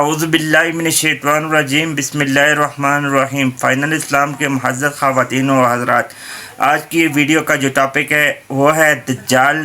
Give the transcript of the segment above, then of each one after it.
اعوذ باللہ من الشیطان الرجیم، بسم اللہ الرحمن الرحیم۔ فائنل اسلام کے معزز خواتین و حضرات، آج کی ویڈیو کا جو ٹاپک ہے وہ ہے دجال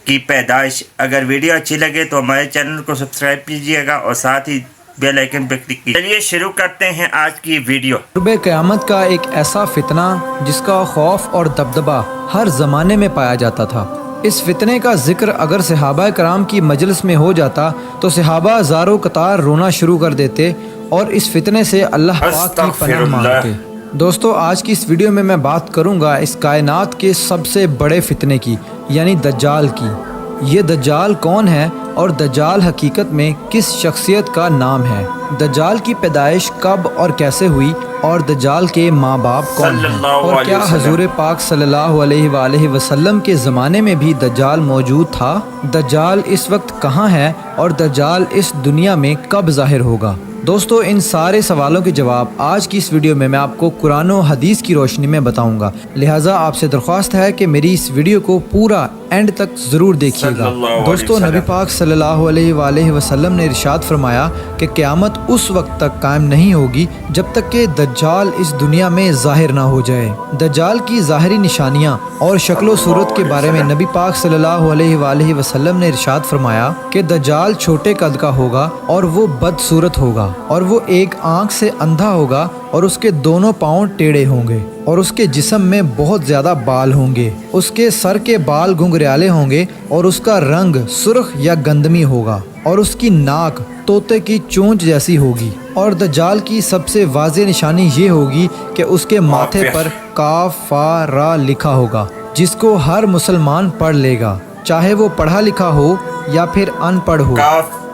کی پیدائش۔ اگر ویڈیو اچھی لگے تو ہمارے چینل کو سبسکرائب کیجیے گا اور ساتھ ہی بیل آئیکن پہ کلک کیجیے۔ چلیے شروع کرتے ہیں آج کی ویڈیو۔ قرب قیامت کا ایک ایسا فتنہ جس کا خوف اور دبدبہ ہر زمانے میں پایا جاتا تھا۔ اس فتنے کا ذکر اگر صحابہ کرام کی مجلس میں ہو جاتا تو صحابہ زاروں قطار رونا شروع کر دیتے اور اس فتنے سے اللہ پاک کی پناہ مانگتے۔ دوستو، آج کی اس ویڈیو میں میں بات کروں گا اس کائنات کے سب سے بڑے فتنے کی، یعنی دجال کی۔ یہ دجال کون ہے اور دجال حقیقت میں کس شخصیت کا نام ہے؟ دجال کی پیدائش کب اور کیسے ہوئی اور دجال کے ماں باپ کون ہیں؟ اور کیا حضور پاک صلی اللہ علیہ وآلہ وسلم کے زمانے میں بھی دجال موجود تھا؟ دجال اس وقت کہاں ہے اور دجال اس دنیا میں کب ظاہر ہوگا؟ دوستو، ان سارے سوالوں کے جواب آج کی اس ویڈیو میں آپ کو قرآن و حدیث کی روشنی میں بتاؤں گا، لہٰذا آپ سے درخواست ہے کہ میری اس ویڈیو کو پورا اینڈ تک ضرور دیکھیے گا۔ دوستو، نبی پاک صلی اللہ علیہ وآلہ وسلم نے ارشاد فرمایا کہ قیامت اس وقت تک قائم نہیں ہوگی جب تک کہ دجال اس دنیا میں ظاہر نہ ہو جائے۔ دجال کی ظاہری نشانیاں اور شکل و صورت کے بارے میں نبی پاک صلی اللہ علیہ وآلہ وسلم نے ارشاد فرمایا کہ دجال چھوٹے قد کا ہوگا اور وہ بدصورت ہوگا، اور وہ ایک آنکھ سے اندھا ہوگا اور اس کے دونوں پاؤں ٹیڑھے ہوں گے، اور اس کے جسم میں بہت زیادہ بال ہوں گے، اس کے سر کے بال گھنگریالے ہوں گے اور اس کا رنگ سرخ یا گندمی ہوگا، اور اس کی ناک طوطے کی چونچ جیسی ہوگی۔ اور دجال کی سب سے واضح نشانی یہ ہوگی کہ اس کے ماتھے پر کاف فا را لکھا ہوگا، جس کو ہر مسلمان پڑھ لے گا، چاہے وہ پڑھا لکھا ہو یا پھر ان پڑھ ہو،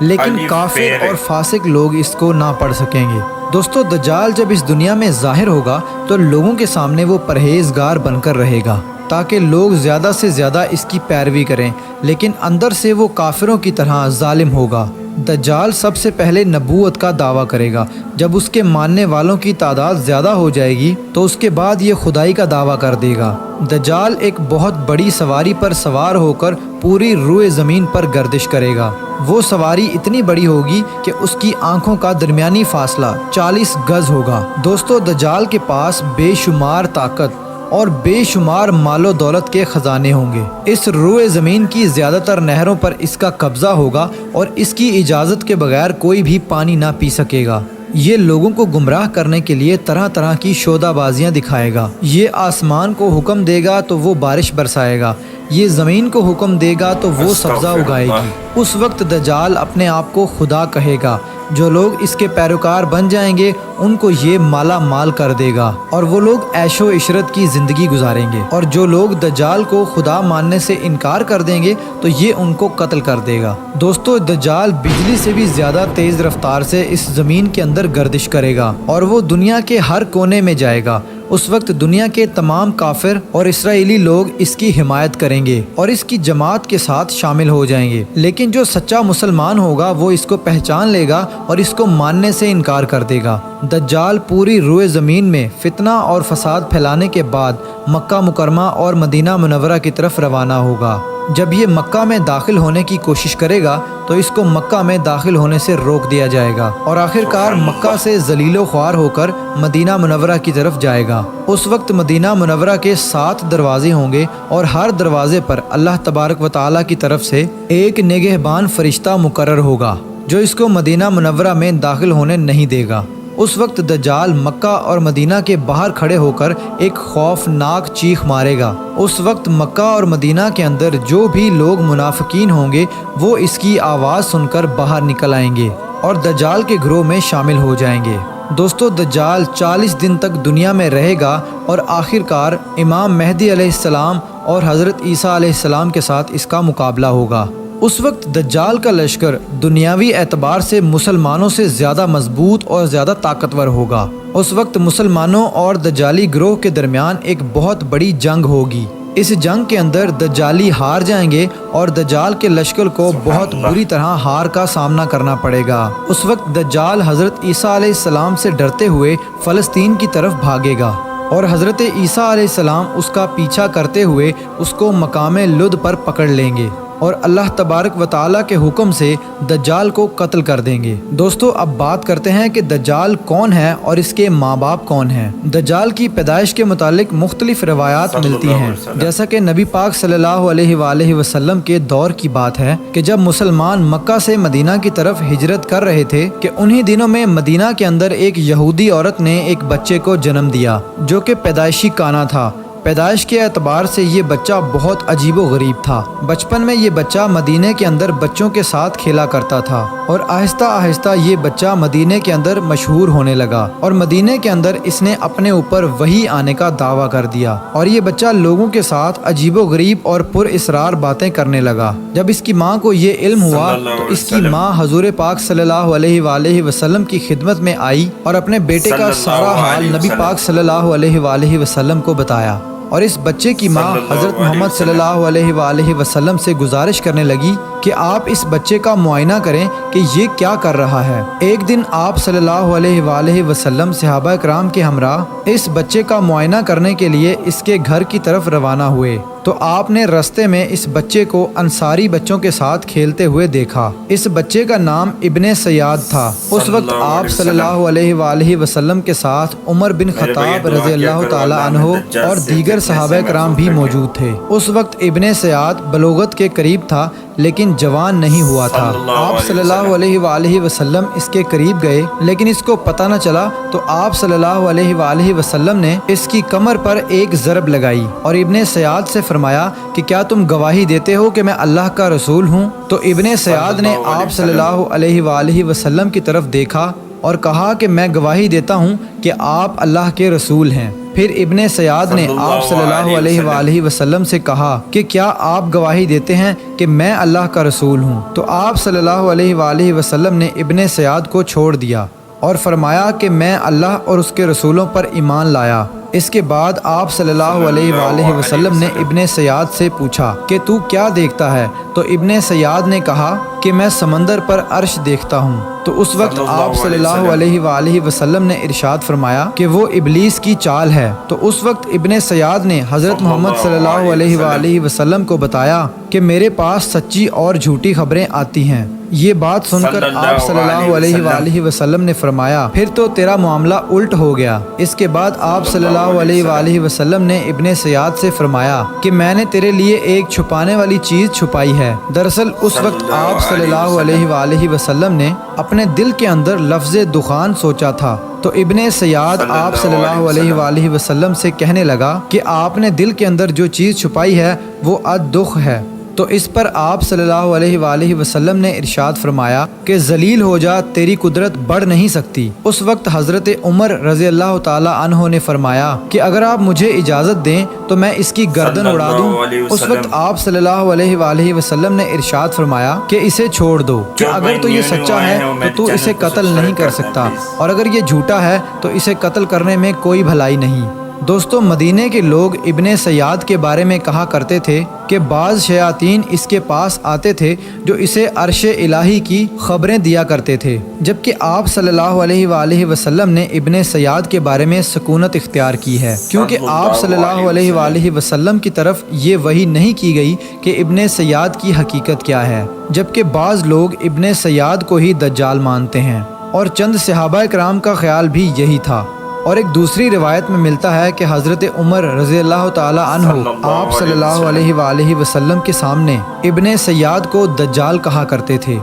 لیکن کافر اور فاسق لوگ اس کو نہ پڑھ سکیں گے۔ دوستو، دجال جب اس دنیا میں ظاہر ہوگا تو لوگوں کے سامنے وہ پرہیزگار بن کر رہے گا تاکہ لوگ زیادہ سے زیادہ اس کی پیروی کریں، لیکن اندر سے وہ کافروں کی طرح ظالم ہوگا۔ دجال سب سے پہلے نبوت کا دعویٰ کرے گا، جب اس کے ماننے والوں کی تعداد زیادہ ہو جائے گی تو اس کے بعد یہ خدائی کا دعویٰ کر دے گا۔ دجال ایک بہت بڑی سواری پر سوار ہو کر پوری روئے زمین پر گردش کرے گا۔ وہ سواری اتنی بڑی ہوگی کہ اس کی آنکھوں کا درمیانی فاصلہ 40 گز ہوگا۔ دوستو، دجال کے پاس بے شمار طاقت اور بے شمار مال و دولت کے خزانے ہوں گے۔ اس روئے زمین کی زیادہ تر نہروں پر اس کا قبضہ ہوگا اور اس کی اجازت کے بغیر کوئی بھی پانی نہ پی سکے گا۔ یہ لوگوں کو گمراہ کرنے کے لیے طرح طرح کی شودہ بازیاں دکھائے گا۔ یہ آسمان کو حکم دے گا تو وہ بارش برسائے گا، یہ زمین کو حکم دے گا تو وہ سبزہ اگائے گی۔ اس وقت دجال اپنے آپ کو خدا کہے گا۔ جو لوگ اس کے پیروکار بن جائیں گے ان کو یہ مالا مال کر دے گا اور وہ لوگ عیش و عشرت کی زندگی گزاریں گے، اور جو لوگ دجال کو خدا ماننے سے انکار کر دیں گے تو یہ ان کو قتل کر دے گا۔ دوستو، دجال بجلی سے بھی زیادہ تیز رفتار سے اس زمین کے اندر گردش کرے گا اور وہ دنیا کے ہر کونے میں جائے گا۔ اس وقت دنیا کے تمام کافر اور اسرائیلی لوگ اس کی حمایت کریں گے اور اس کی جماعت کے ساتھ شامل ہو جائیں گے، لیکن جو سچا مسلمان ہوگا وہ اس کو پہچان لے گا اور اس کو ماننے سے انکار کر دے گا۔ دجال پوری روئے زمین میں فتنہ اور فساد پھیلانے کے بعد مکہ مکرمہ اور مدینہ منورہ کی طرف روانہ ہوگا۔ جب یہ مکہ میں داخل ہونے کی کوشش کرے گا تو اس کو مکہ میں داخل ہونے سے روک دیا جائے گا اور آخرکار مکہ سے ذلیل و خوار ہو کر مدینہ منورہ کی طرف جائے گا۔ اس وقت مدینہ منورہ کے 7 دروازے ہوں گے اور ہر دروازے پر اللہ تبارک و تعالیٰ کی طرف سے ایک نگہبان فرشتہ مقرر ہوگا جو اس کو مدینہ منورہ میں داخل ہونے نہیں دے گا۔ اس وقت دجال مکہ اور مدینہ کے باہر کھڑے ہو کر ایک خوفناک چیخ مارے گا۔ اس وقت مکہ اور مدینہ کے اندر جو بھی لوگ منافقین ہوں گے وہ اس کی آواز سن کر باہر نکل آئیں گے اور دجال کے گروہ میں شامل ہو جائیں گے۔ دوستو، دجال 40 دن تک دنیا میں رہے گا اور آخرکار امام مہدی علیہ السلام اور حضرت عیسیٰ علیہ السلام کے ساتھ اس کا مقابلہ ہوگا۔ اس وقت دجال کا لشکر دنیاوی اعتبار سے مسلمانوں سے زیادہ مضبوط اور زیادہ طاقتور ہوگا۔ اس وقت مسلمانوں اور دجالی گروہ کے درمیان ایک بہت بڑی جنگ ہوگی۔ اس جنگ کے اندر دجالی ہار جائیں گے اور دجال کے لشکر کو بہت بری طرح ہار کا سامنا کرنا پڑے گا۔ اس وقت دجال حضرت عیسیٰ علیہ السلام سے ڈرتے ہوئے فلسطین کی طرف بھاگے گا اور حضرت عیسیٰ علیہ السلام اس کا پیچھا کرتے ہوئے اس کو مقام لد پر پکڑ لیں گے۔ اور اللہ تبارک و تعالیٰ کے حکم سے دجال کو قتل کر دیں گے۔ دوستو اب بات کرتے ہیں کہ دجال کون ہے اور اس کے ماں باپ کون ہیں۔ دجال کی پیدائش کے متعلق مختلف روایات ملتی ہیں، جیسا کہ نبی پاک صلی اللہ علیہ وآلہ وسلم کے دور کی بات ہے کہ جب مسلمان مکہ سے مدینہ کی طرف ہجرت کر رہے تھے کہ انہی دنوں میں مدینہ کے اندر ایک یہودی عورت نے ایک بچے کو جنم دیا جو کہ پیدائشی کانا تھا۔ پیدائش کے اعتبار سے یہ بچہ بہت عجیب و غریب تھا۔ بچپن میں یہ بچہ مدینے کے اندر بچوں کے ساتھ کھیلا کرتا تھا اور آہستہ آہستہ یہ بچہ مدینے کے اندر مشہور ہونے لگا اور مدینے کے اندر اس نے اپنے اوپر وحی آنے کا دعویٰ کر دیا اور یہ بچہ لوگوں کے ساتھ عجیب و غریب اور پر اسرار باتیں کرنے لگا۔ جب اس کی ماں کو یہ علم ہوا تو اس کی ماں حضور پاک صلی اللہ علیہ وآلہ وسلم کی خدمت میں آئی اور اپنے بیٹے کا سارا حال نبی پاک صلی اللہ علیہ وآلہ وسلم کو بتایا، اور اس بچے کی ماں حضرت محمد صلی اللہ علیہ وآلہ وسلم سے گزارش کرنے لگی کہ آپ اس بچے کا معائنہ کریں کہ یہ کیا کر رہا ہے۔ ایک دن آپ صلی اللہ علیہ وآلہ وسلم صحابہ کرام کے ہمراہ اس بچے کا معائنہ کرنے کے لیے اس کے گھر کی طرف روانہ ہوئے تو آپ نے رستے میں اس بچے کو انصاری بچوں کے ساتھ کھیلتے ہوئے دیکھا۔ اس بچے کا نام ابن سیاد تھا۔ اس وقت آپ صلی اللہ علیہ وآلہ وسلم کے ساتھ عمر بن خطاب رضی اللہ تعالی عنہ اور دیگر صحابہ کرام بھی موجود تھے۔ اس وقت ابن سیاد بلوغت کے قریب تھا لیکن جوان نہیں ہوا تھا۔ آپ صلی اللہ علیہ وآلہ وسلم اس کے قریب گئے لیکن اس کو پتہ نہ چلا تو آپ صلی اللہ علیہ وآلہ وسلم نے اس کی کمر پر ایک ضرب لگائی اور ابن سیاد سے فرمایا کہ کیا تم گواہی دیتے ہو کہ میں اللہ کا رسول ہوں؟ تو ابن سیاد نے آپ صلی اللہ علیہ وآلہ وسلم کی طرف دیکھا اور کہا کہ میں گواہی دیتا ہوں کہ آپ اللہ کے رسول ہیں۔ پھر ابن سیاد نے آپ صلی اللہ علیہ وآلہ وسلم سے کہا کہ کیا آپ گواہی دیتے ہیں کہ میں اللہ کا رسول ہوں؟ تو آپ صلی اللہ علیہ وآلہ وسلم نے ابن سیاد کو چھوڑ دیا اور فرمایا کہ میں اللہ اور اس کے رسولوں پر ایمان لایا۔ اس کے بعد آپ صلی اللہ علیہ وآلہ وسلم نے ابن سیاد سے پوچھا کہ تو کیا دیکھتا ہے؟ تو ابن سیاد نے کہا کہ میں سمندر پر عرش دیکھتا ہوں۔ تو اس وقت آپ صلی اللہ علیہ وآلہ وسلم نے ارشاد فرمایا کہ وہ ابلیس کی چال ہے۔ تو اس وقت ابن سیاد نے حضرت محمد صلی اللہ علیہ وآلہ وسلم کو بتایا کہ میرے پاس سچی اور جھوٹی خبریں آتی ہیں۔ یہ بات سن کر آپ صلی اللہ علیہ وآلہ وسلم نے فرمایا پھر تو تیرا معاملہ الٹ ہو گیا۔ اس کے بعد آپ صلی اللہ علیہ وآلہ وسلم نے ابن سیاد سے فرمایا کہ میں نے تیرے لیے ایک چھپانے والی چیز چھپائی ہے۔ دراصل اس وقت آپ صلی اللہ علیہ وآلہ وسلم نے اپنے دل کے اندر لفظ دخان سوچا تھا۔ تو ابن سیاد آپ صلی اللہ علیہ وآلہ وسلم سے کہنے لگا کہ آپ نے دل کے اندر جو چیز چھپائی ہے وہ الدخ ہے۔ تو اس پر آپ صلی اللہ علیہ وآلہ وسلم نے ارشاد فرمایا کہ ذلیل ہو جا، تیری قدرت بڑھ نہیں سکتی۔ اس وقت حضرت عمر رضی اللہ تعالی عنہ نے فرمایا کہ اگر آپ مجھے اجازت دیں تو میں اس کی گردن اڑا دوں۔ اس وقت آپ صلی اللہ علیہ وآلہ وسلم نے ارشاد فرمایا کہ اسے چھوڑ دو، کہ اگر تو یہ سچا ہے تو اسے قتل نہیں کر سکتا اور اگر یہ جھوٹا ہے تو اسے قتل کرنے میں کوئی بھلائی نہیں۔ دوستو مدینے کے لوگ ابن سیاد کے بارے میں کہا کرتے تھے کہ بعض شیاطین اس کے پاس آتے تھے جو اسے عرش الہی کی خبریں دیا کرتے تھے، جبکہ آپ صلی اللہ علیہ وآلہ وسلم نے ابن سیاد کے بارے میں سکونت اختیار کی ہے، کیونکہ آپ صلی اللہ علیہ وآلہ وسلم کی طرف یہ وحی نہیں کی گئی کہ ابن سیاد کی حقیقت کیا ہے، جبکہ بعض لوگ ابن سیاد کو ہی دجال مانتے ہیں اور چند صحابہ کرام کا خیال بھی یہی تھا۔ اور ایک دوسری روایت میں ملتا ہے کہ حضرت عمر رضی اللہ تعالی عنہ آپ صلی اللہ علیہ وآلہ وسلم کے سامنے ابن سیاد کو دجال کہا کرتے تھے،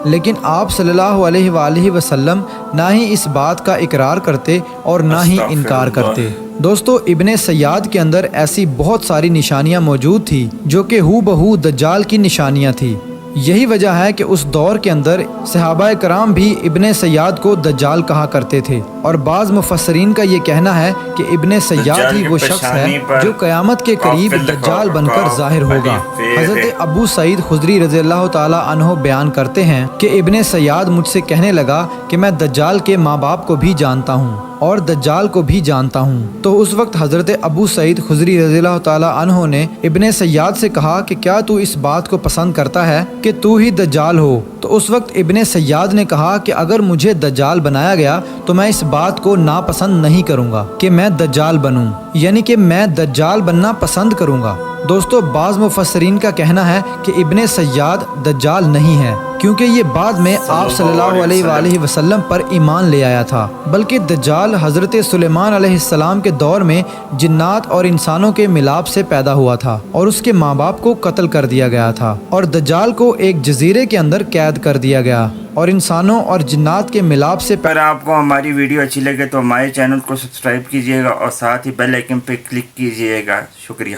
لیکن آپ صلی اللہ علیہ وآلہ وسلم نہ ہی اس بات کا اقرار کرتے اور نہ ہی انکار کرتے۔ دوستو ابن سیاد کے اندر ایسی بہت ساری نشانیاں موجود تھی جو کہ ہو بہو دجال کی نشانیاں تھی۔ یہی وجہ ہے کہ اس دور کے اندر صحابہ کرام بھی ابن سیاد کو دجال کہا کرتے تھے، اور بعض مفسرین کا یہ کہنا ہے کہ ابن سیاد ہی وہ شخص ہے جو قیامت کے قریب دجال بن کر ظاہر ہوگا۔ حضرت ابو سعید خدری رضی اللہ تعالی عنہ بیان کرتے ہیں کہ ابن سیاد مجھ سے کہنے لگا کہ میں دجال کے ماں باپ کو بھی جانتا ہوں اور دجال کو بھی جانتا ہوں۔ تو اس وقت حضرت ابو سعید خدری رضی اللہ تعالی عنہ نے ابن سیاد سے کہا کہ کیا تو اس بات کو پسند کرتا ہے کہ تو ہی دجال ہو؟ تو اس وقت ابن سیاد نے کہا کہ اگر مجھے دجال بنایا گیا تو میں اس بات کو ناپسند نہیں کروں گا کہ میں دجال بنوں، یعنی کہ میں دجال بننا پسند کروں گا۔ دوستو بعض مفسرین کا کہنا ہے کہ ابن سیاد دجال نہیں ہے، کیونکہ یہ بعد میں آپ صلی اللہ علیہ وآلہ وسلم پر ایمان لے آیا تھا، بلکہ دجال حضرت سلیمان علیہ السلام کے دور میں جنات اور انسانوں کے ملاپ سے پیدا ہوا تھا اور اس کے ماں باپ کو قتل کر دیا گیا تھا، اور دجال کو ایک جزیرے کے اندر قید کر دیا گیا اور انسانوں اور جنات کے ملاپ سے اگر آپ کو ہماری ویڈیو اچھی لگے تو ہمارے چینل کو سبسکرائب کیجیے گا اور ساتھ ہی بیل آئکن پہ کلک کیجیے گا۔ شکریہ۔